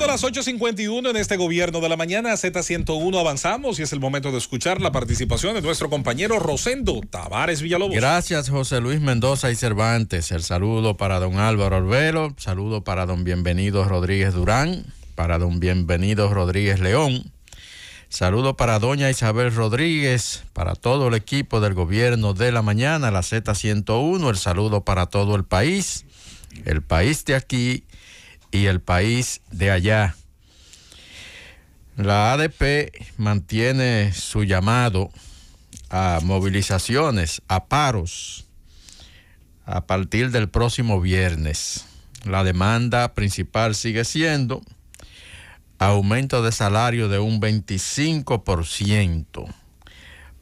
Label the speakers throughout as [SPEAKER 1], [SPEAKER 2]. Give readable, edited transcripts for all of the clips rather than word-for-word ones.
[SPEAKER 1] Siendo las 8:51 en este gobierno de la mañana, Z101 avanzamos y es el momento de escuchar la participación de nuestro compañero Rosendo Tavares Villalobos.
[SPEAKER 2] Gracias, José Luis Mendoza y Cervantes. El saludo para don Álvaro Arbelo, saludo para don Bienvenido Rodríguez Durán, para don Bienvenido Rodríguez León, saludo para doña Isabel Rodríguez, para todo el equipo del gobierno de la mañana, la Z101, el saludo para todo el país de aquí y el país de allá. La ADP mantiene su llamado a movilizaciones, a paros, a partir del próximo viernes. La demanda principal sigue siendo aumento de salario de un 25%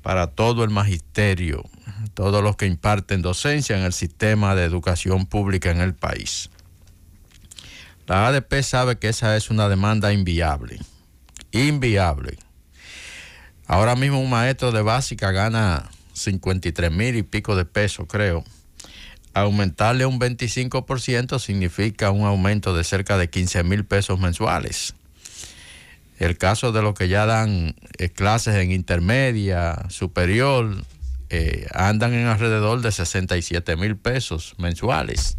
[SPEAKER 2] para todo el magisterio, todos los que imparten docencia en el sistema de educación pública en el país. La ADP sabe que esa es una demanda inviable. Ahora mismo un maestro de básica gana 53,000 y pico de pesos, creo. Aumentarle un 25% significa un aumento de cerca de 15,000 pesos mensuales. El caso de los que ya dan clases en intermedia, superior, andan en alrededor de 67,000 pesos mensuales.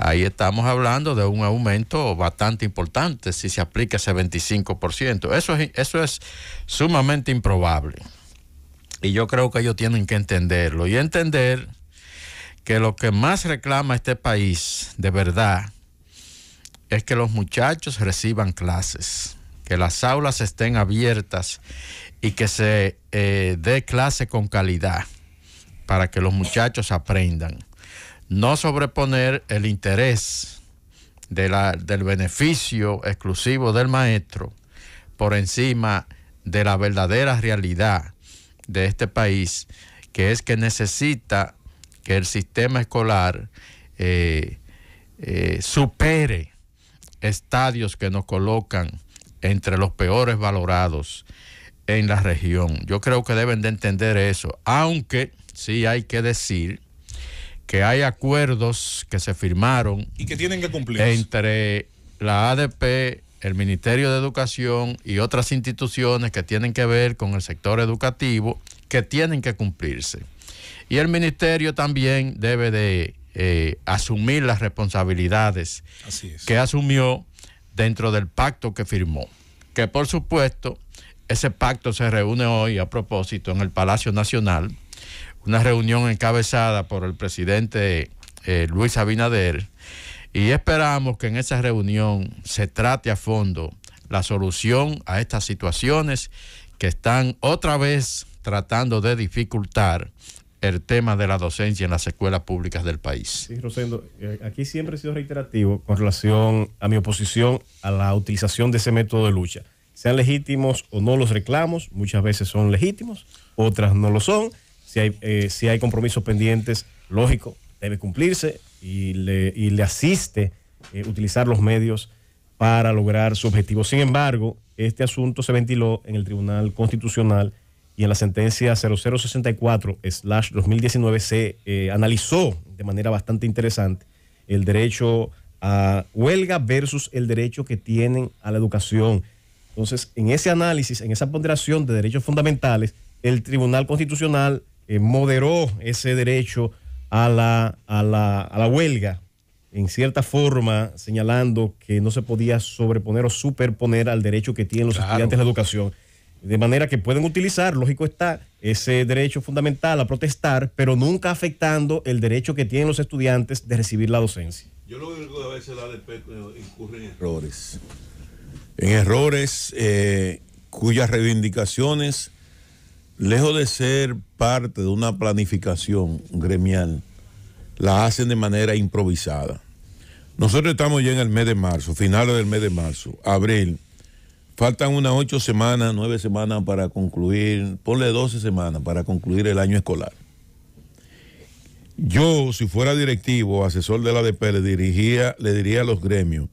[SPEAKER 2] Ahí estamos hablando de un aumento bastante importante si se aplica ese 25%. Eso es sumamente improbable. Y yo creo que ellos tienen que entenderlo y entender que lo que más reclama este país, de verdad, es que los muchachos reciban clases, que las aulas estén abiertas y que se dé clase con calidad para que los muchachos aprendan. No sobreponer el interés del beneficio exclusivo del maestro por encima de la verdadera realidad de este país, que es que necesita que el sistema escolar supere estadios que nos colocan entre los peores valorados en la región. Yo creo que deben de entender eso, aunque sí hay que decir que hay acuerdos que se firmaron
[SPEAKER 1] y que tienen que cumplir
[SPEAKER 2] entre la ADP, el Ministerio de Educación y otras instituciones que tienen que ver con el sector educativo, que tienen que cumplirse. Y el ministerio también debe de asumir las responsabilidades que asumió dentro del pacto que firmó. Que por supuesto, ese pacto se reúne hoy a propósito en el Palacio Nacional, una reunión encabezada por el presidente Luis Abinader, y esperamos que en esa reunión se trate a fondo la solución a estas situaciones que están otra vez tratando de dificultar el tema de la docencia en las escuelas públicas del país.
[SPEAKER 3] Sí, Rosendo, aquí siempre he sido reiterativo con relación a mi oposición a la utilización de ese método de lucha. Sean legítimos o no los reclamos, muchas veces son legítimos, otras no lo son. Si hay compromisos pendientes, lógico, debe cumplirse y le asiste utilizar los medios para lograr su objetivo. Sin embargo, este asunto se ventiló en el Tribunal Constitucional y en la sentencia 0064/2019 se analizó de manera bastante interesante el derecho a huelga versus el derecho que tienen a la educación. Entonces, en ese análisis, en esa ponderación de derechos fundamentales, el Tribunal Constitucional moderó ese derecho a la huelga, en cierta forma señalando que no se podía sobreponer o superponer al derecho que tienen los estudiantes de la educación. De manera que pueden utilizar, lógico está, ese derecho fundamental a protestar, pero nunca afectando el derecho que tienen los estudiantes de recibir la docencia.
[SPEAKER 4] Yo lo que a veces la ADP incurre en errores cuyas reivindicaciones, lejos de ser parte de una planificación gremial, la hacen de manera improvisada. Nosotros estamos ya en el mes de marzo, finales del mes de marzo, abril. Faltan unas 8 semanas, 9 semanas para concluir, ponle 12 semanas para concluir el año escolar. Yo, si fuera directivo o asesor de la ADP, le diría a los gremios,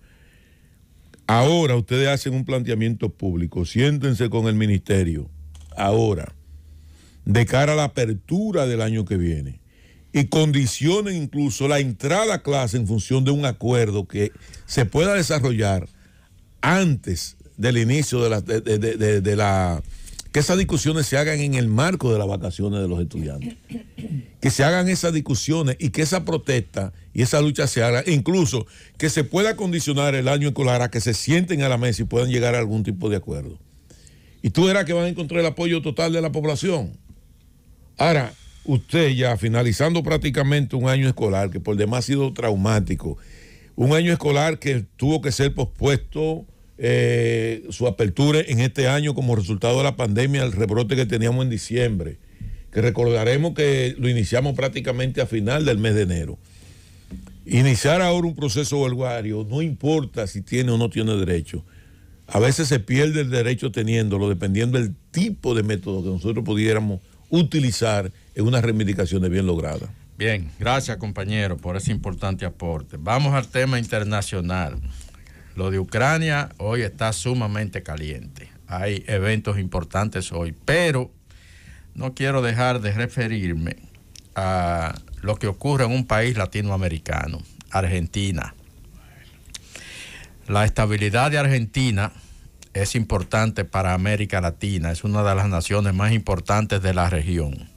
[SPEAKER 4] ahora ustedes hacen un planteamiento público, siéntense con el ministerio, ahora, de cara a la apertura del año que viene, y condicionen incluso la entrada a clase en función de un acuerdo que se pueda desarrollar antes del inicio de la que esas discusiones se hagan en el marco de las vacaciones de los estudiantes, que se hagan esas discusiones y que esa protesta y esa lucha se haga, incluso que se pueda condicionar el año escolar a que se sienten a la mesa y puedan llegar a algún tipo de acuerdo. Y tú verás que van a encontrar el apoyo total de la población. Ahora, usted ya finalizando prácticamente un año escolar que por demás ha sido traumático, un año escolar que tuvo que ser pospuesto, su apertura en este año como resultado de la pandemia, el rebrote que teníamos en diciembre, que recordaremos que lo iniciamos prácticamente a final del mes de enero. Iniciar ahora un proceso huelgario, no importa si tiene o no tiene derecho, a veces se pierde el derecho teniéndolo, dependiendo del tipo de método que nosotros pudiéramos utilizar en unas reivindicaciones bien logradas.
[SPEAKER 2] Bien, gracias compañero por ese importante aporte. Vamos al tema internacional. Lo de Ucrania hoy está sumamente caliente. Hay eventos importantes hoy, pero no quiero dejar de referirme a lo que ocurre en un país latinoamericano, Argentina. La estabilidad de Argentina es importante para América Latina, es una de las naciones más importantes de la región.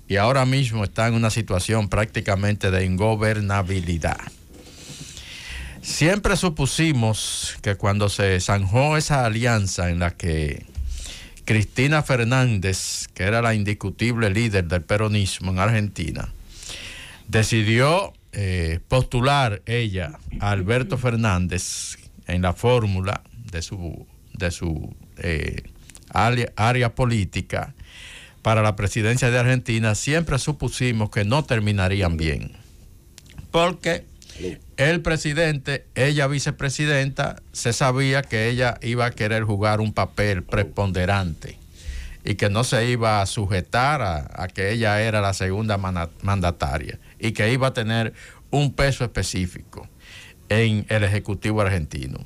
[SPEAKER 2] Y ahora mismo está en una situación prácticamente de ingobernabilidad. Siempre supusimos que cuando se zanjó esa alianza en la que Cristina Fernández, que era la indiscutible líder del peronismo en Argentina, decidió postular ella a Alberto Fernández en la fórmula de su área política para la presidencia de Argentina, siempre supusimos que no terminarían bien. Porque el presidente, ella vicepresidenta, se sabía que ella iba a querer jugar un papel preponderante y que no se iba a sujetar a que ella era la segunda mandataria y que iba a tener un peso específico en el Ejecutivo argentino.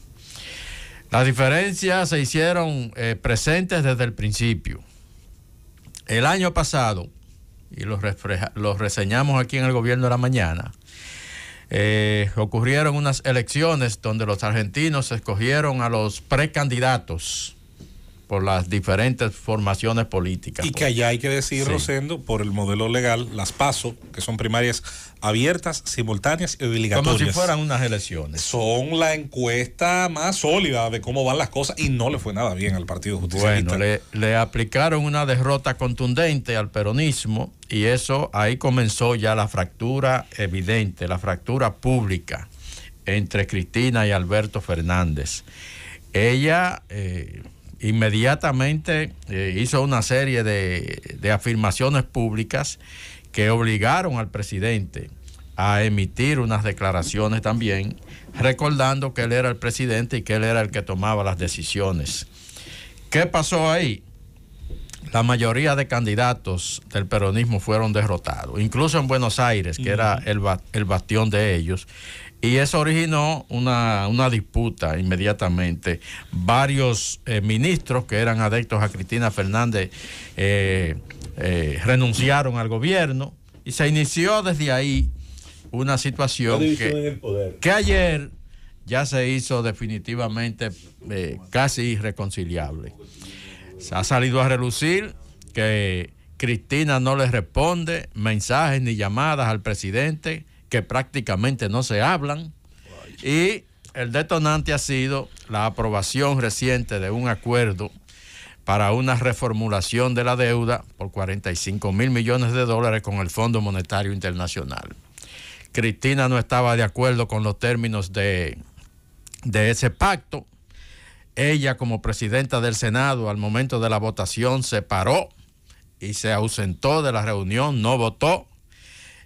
[SPEAKER 2] Las diferencias se hicieron presentes desde el principio. El año pasado, y los reseñamos aquí en el Gobierno de la Mañana, ocurrieron unas elecciones donde los argentinos escogieron a los precandidatos por las diferentes formaciones políticas.
[SPEAKER 1] Y que allá hay que decir, sí, Rosendo, por el modelo legal, las PASO, que son primarias abiertas, simultáneas y obligatorias.
[SPEAKER 2] Como si fueran unas elecciones.
[SPEAKER 1] Son la encuesta más sólida de cómo van las cosas y no le fue nada bien al Partido Justicialista.
[SPEAKER 2] Bueno, le aplicaron una derrota contundente al peronismo y eso, ahí comenzó ya la fractura evidente, la fractura pública entre Cristina y Alberto Fernández. Ella inmediatamente hizo una serie de afirmaciones públicas que obligaron al presidente a emitir unas declaraciones también, recordando que él era el presidente y que él era el que tomaba las decisiones. ¿Qué pasó ahí? La mayoría de candidatos del peronismo fueron derrotados, incluso en Buenos Aires, que era el bastión de ellos. Y eso originó una disputa inmediatamente. Varios ministros que eran adeptos a Cristina Fernández renunciaron al gobierno y se inició desde ahí una situación que ayer ya se hizo definitivamente casi irreconciliable. Se ha salido a relucir que Cristina no le responde mensajes ni llamadas al presidente, que prácticamente no se hablan, y el detonante ha sido la aprobación reciente de un acuerdo para una reformulación de la deuda por $45 mil millones con el Fondo Monetario Internacional. Cristina no estaba de acuerdo con los términos de ese pacto. Ella, como presidenta del Senado, al momento de la votación se paró y se ausentó de la reunión, no votó.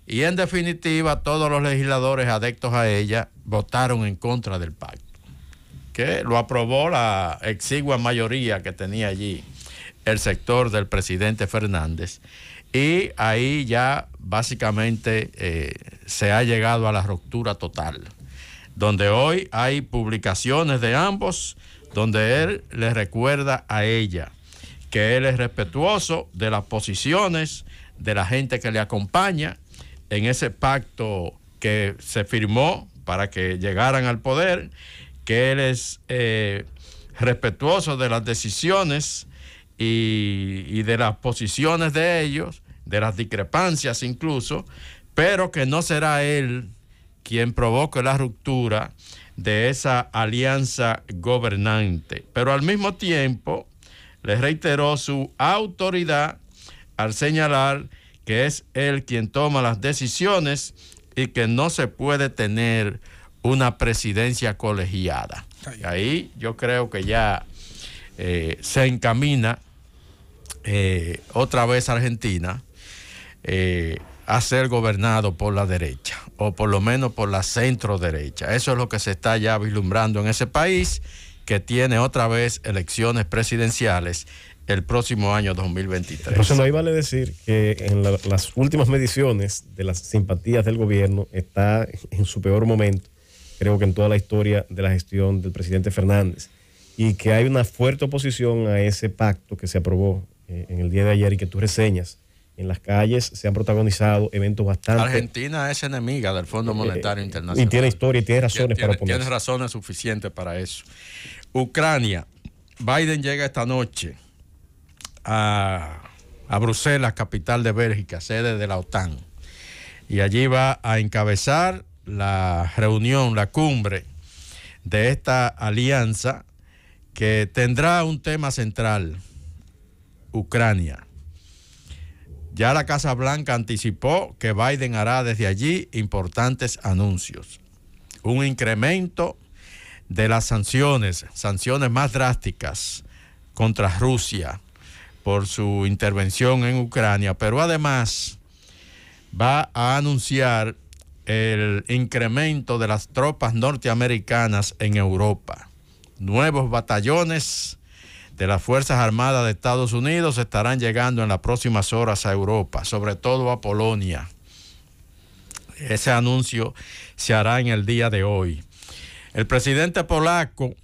[SPEAKER 2] Y en definitiva, todos los legisladores adeptos a ella votaron en contra del pacto, que lo aprobó la exigua mayoría que tenía allí el sector del presidente Fernández. Y ahí ya básicamente se ha llegado a la ruptura total, donde hoy hay publicaciones de ambos, donde él le recuerda a ella que él es respetuoso de las posiciones de la gente que le acompaña en ese pacto que se firmó para que llegaran al poder, que él es respetuoso de las decisiones y de las posiciones de ellos, de las discrepancias incluso, pero que no será él quien provoque la ruptura de esa alianza gobernante. Pero al mismo tiempo le reiteró su autoridad al señalar que es él quien toma las decisiones y que no se puede tener una presidencia colegiada. Y ahí yo creo que ya se encamina otra vez Argentina a ser gobernado por la derecha, o por lo menos por la centro derecha. Eso es lo que se está ya vislumbrando en ese país, que tiene otra vez elecciones presidenciales el próximo año 2023.
[SPEAKER 3] Entonces, ahí vale decir que en las últimas mediciones de las simpatías del gobierno está en su peor momento, creo que en toda la historia de la gestión del presidente Fernández, y que hay una fuerte oposición a ese pacto que se aprobó en el día de ayer y que tú reseñas. En las calles se han protagonizado eventos bastante...
[SPEAKER 2] Argentina es enemiga del Fondo Monetario Internacional.
[SPEAKER 3] Y tiene historia y tiene razones para oponerse.
[SPEAKER 2] Tiene razones suficientes para eso. Ucrania. Biden llega esta noche a Bruselas, capital de Bélgica, sede de la OTAN. Y allí va a encabezar la reunión, la cumbre de esta alianza que tendrá un tema central: Ucrania. Ya la Casa Blanca anticipó que Biden hará desde allí importantes anuncios. Un incremento de las sanciones más drásticas contra Rusia por su intervención en Ucrania, pero además va a anunciar el incremento de las tropas norteamericanas en Europa. Nuevos batallones de las Fuerzas Armadas de Estados Unidos estarán llegando en las próximas horas a Europa, sobre todo a Polonia. Ese anuncio se hará en el día de hoy. El presidente polaco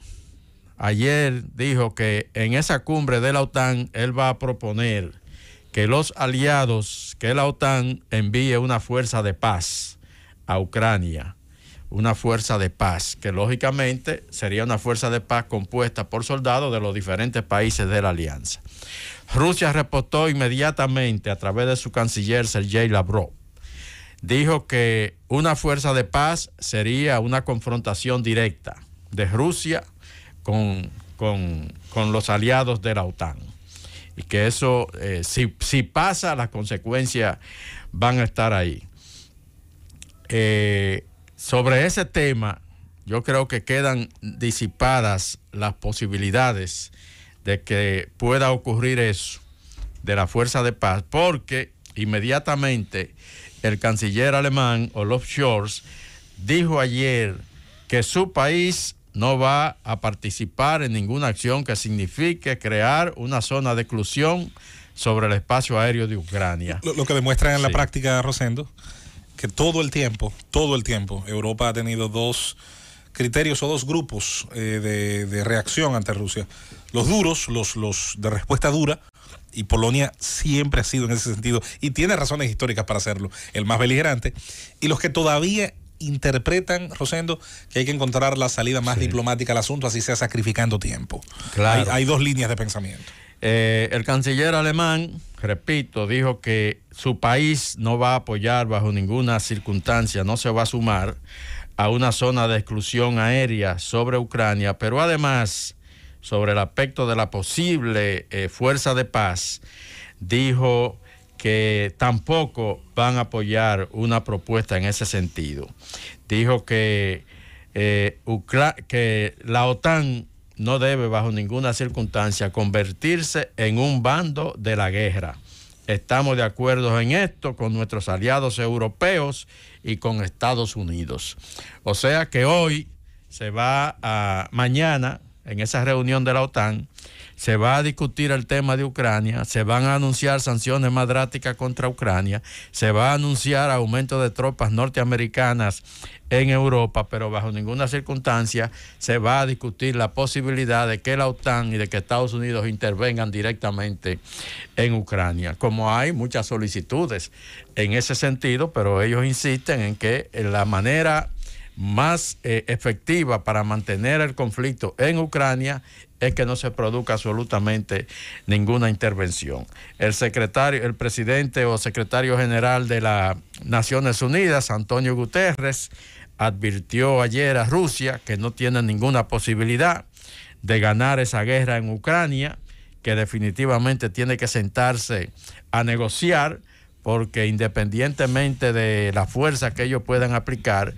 [SPEAKER 2] ayer dijo que en esa cumbre de la OTAN él va a proponer que los aliados, que la OTAN envíe una fuerza de paz a Ucrania. Una fuerza de paz, que lógicamente sería una fuerza de paz compuesta por soldados de los diferentes países de la alianza. Rusia respondió inmediatamente a través de su canciller Sergei Lavrov. Dijo que una fuerza de paz sería una confrontación directa de Rusia con los aliados de la OTAN. Y que eso, si pasa, las consecuencias van a estar ahí. Sobre ese tema, yo creo que quedan disipadas las posibilidades de que pueda ocurrir eso, de la fuerza de paz, porque inmediatamente el canciller alemán Olaf Scholz dijo ayer que su país no va a participar en ninguna acción que signifique crear una zona de exclusión sobre el espacio aéreo de Ucrania.
[SPEAKER 1] Lo que demuestra en la práctica, Rosendo, que todo el tiempo, Europa ha tenido dos criterios o dos grupos de reacción ante Rusia. Los duros, los de respuesta dura, y Polonia siempre ha sido en ese sentido, y tiene razones históricas para hacerlo, el más beligerante, y los que todavía interpretan, Rosendo, que hay que encontrar la salida más diplomática al asunto, así sea sacrificando tiempo.
[SPEAKER 2] Claro.
[SPEAKER 1] Hay dos líneas de pensamiento.
[SPEAKER 2] El canciller alemán, repito, dijo que su país no va a apoyar bajo ninguna circunstancia, no se va a sumar a una zona de exclusión aérea sobre Ucrania, pero además, sobre el aspecto de la posible fuerza de paz, dijo que tampoco van a apoyar una propuesta en ese sentido. Dijo que la OTAN no debe bajo ninguna circunstancia convertirse en un bando de la guerra. Estamos de acuerdo en esto con nuestros aliados europeos y con Estados Unidos. O sea que hoy mañana, en esa reunión de la OTAN, se va a discutir el tema de Ucrania, se van a anunciar sanciones más drásticas contra Ucrania, se va a anunciar aumento de tropas norteamericanas en Europa, pero bajo ninguna circunstancia se va a discutir la posibilidad de que la OTAN y de que Estados Unidos intervengan directamente en Ucrania. Como hay muchas solicitudes en ese sentido, pero ellos insisten en que la manera más efectiva para mantener el conflicto en Ucrania es que no se produzca absolutamente ninguna intervención. El presidente o secretario general de las Naciones Unidas, Antonio Guterres, advirtió ayer a Rusia que no tiene ninguna posibilidad de ganar esa guerra en Ucrania, que definitivamente tiene que sentarse a negociar, porque independientemente de la fuerza que ellos puedan aplicar,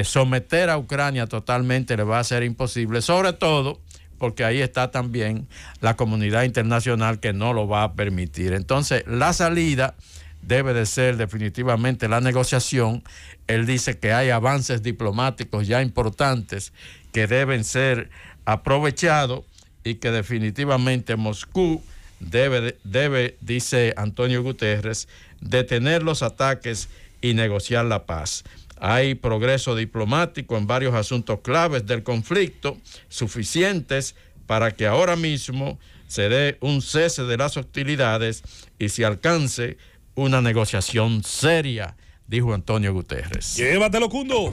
[SPEAKER 2] someter a Ucrania totalmente le va a ser imposible, sobre todo porque ahí está también la comunidad internacional que no lo va a permitir. Entonces, la salida debe de ser definitivamente la negociación. Él dice que hay avances diplomáticos ya importantes que deben ser aprovechados y que definitivamente Moscú debe, dice Antonio Guterres, detener los ataques y negociar la paz. Hay progreso diplomático en varios asuntos claves del conflicto, suficientes para que ahora mismo se dé un cese de las hostilidades y se alcance una negociación seria, dijo Antonio Guterres.
[SPEAKER 1] Llévatelo, Cundo.